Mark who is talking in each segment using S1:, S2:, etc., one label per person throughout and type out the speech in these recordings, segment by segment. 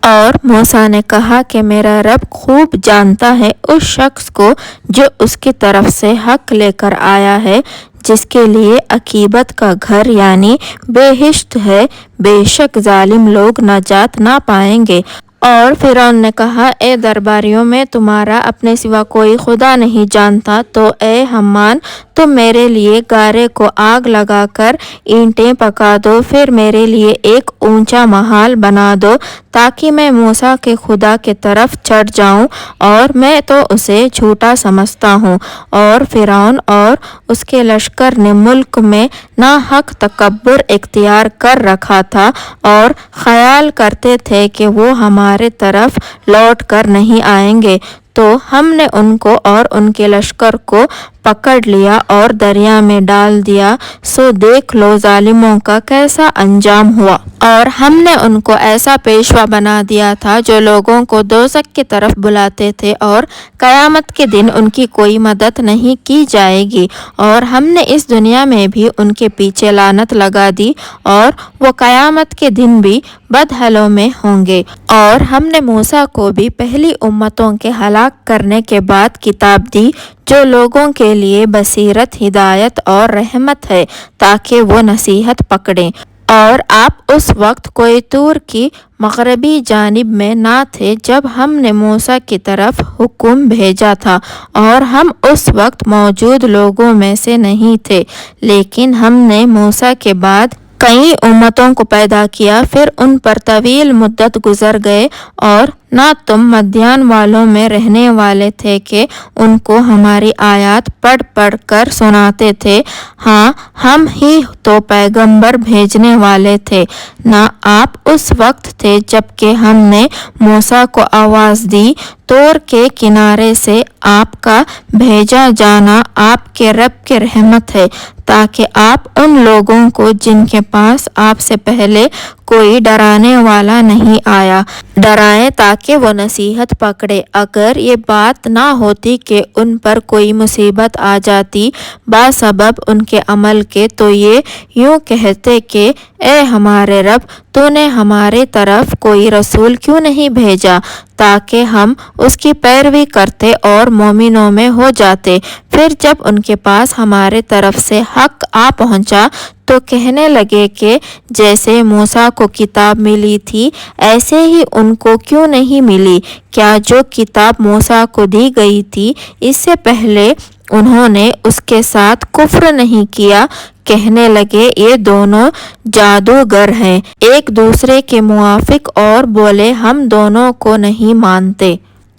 S1: اور موسیٰ نے کہا کہ میرا رب خوب جانتا ہے اس شخص کو جو اس کی طرف سے حق لے کر آیا ہے، جس کے لیے عاقبت کا گھر یعنی بہشت ہے، بے شک ظالم لوگ نجات نہ پائیں گے۔ اور فرعون نے کہا، اے درباریوں میں تمہارا اپنے سوا کوئی خدا نہیں جانتا، تو اے حامان تم میرے لیے گارے کو آگ لگا کر اینٹیں پکا دو، پھر میرے لیے ایک اونچا محل بنا دو تاکہ میں موسیٰ کے خدا کی طرف چڑھ جاؤں، اور میں تو اسے جھوٹا سمجھتا ہوں۔ اور فرعون اور اس کے لشکر نے ملک میں ناحق تکبر اختیار کر رکھا تھا اور خیال کرتے تھے کہ وہ ہمارے طرف لوٹ کر نہیں آئیں گے، تو ہم نے ان کو اور ان کے لشکر کو پکڑ لیا اور دریا میں ڈال دیا، سو دیکھ لو ظالموں کا کیسا انجام ہوا۔ اور ہم نے ان کو ایسا پیشوا بنا دیا تھا جو لوگوں کو دوزخ کی طرف بلاتے تھے، اور قیامت کے دن ان کی کوئی مدد نہیں کی جائے گی، اور ہم نے اس دنیا میں بھی ان کے پیچھے لعنت لگا دی، اور وہ قیامت کے دن بھی بدحالوں میں ہوں گے۔ اور ہم نے موسیٰ کو بھی پہلی امتوں کے ہلاک کرنے کے بعد کتاب دی جو لوگوں کے لیے بصیرت، ہدایت اور رحمت ہے تاکہ وہ نصیحت پکڑیں۔ اور آپ اس وقت کوئی طور کی مغربی جانب میں نہ تھے جب ہم نے موسیٰ کی طرف حکم بھیجا تھا، اور ہم اس وقت موجود لوگوں میں سے نہیں تھے، لیکن ہم نے موسیٰ کے بعد کئی امتوں کو پیدا کیا، پھر ان پر طویل مدت گزر گئے، اور نہ تم مدین والوں میں رہنے والے تھے کہ ان کو ہماری آیات پڑھ پڑھ کر سناتے تھے، ہاں ہم ہی تو پیغمبر بھیجنے والے تھے۔ نہ آپ اس وقت تھے جب کہ ہم نے موسیٰ کو آواز دی، طور کے کنارے سے آپ کا بھیجا جانا آپ کے رب کی رحمت ہے، تاکہ آپ ان لوگوں کو جن کے پاس آپ سے پہلے کوئی ڈرانے والا نہیں آیا ڈرائیں تاکہ وہ نصیحت پکڑے۔ اگر یہ بات نہ ہوتی کہ ان پر کوئی مصیبت آ جاتی بسبب ان کے عمل کے، تو یہ یوں کہتے کہ اے ہمارے رب، تو نے ہمارے طرف کوئی رسول کیوں نہیں بھیجا تاکہ ہم اس کی پیروی کرتے اور مومنوں میں ہو جاتے۔ پھر جب ان کے پاس ہمارے طرف سے حق آ پہنچا تو کہنے لگے کہ جیسے موسیٰ کو کتاب ملی تھی ایسے ہی ان کو کیوں نہیں ملی؟ کیا جو کتاب موسیٰ کو دی گئی تھی اس سے پہلے انہوں نے اس کے ساتھ کفر نہیں کیا؟ کہنے لگے یہ دونوں جادوگر ہیں، ایک دوسرے کے موافق، اور بولے ہم دونوں کو نہیں مانتے۔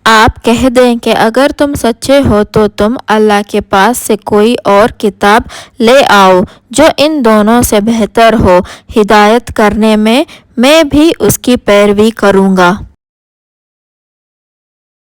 S1: آپ کہہ دیں کہ اگر تم سچے ہو تو تم اللہ کے پاس سے کوئی اور کتاب لے آؤ جو ان دونوں سے بہتر ہو، ہدایت کرنے میں بھی اس کی پیروی کروں گا۔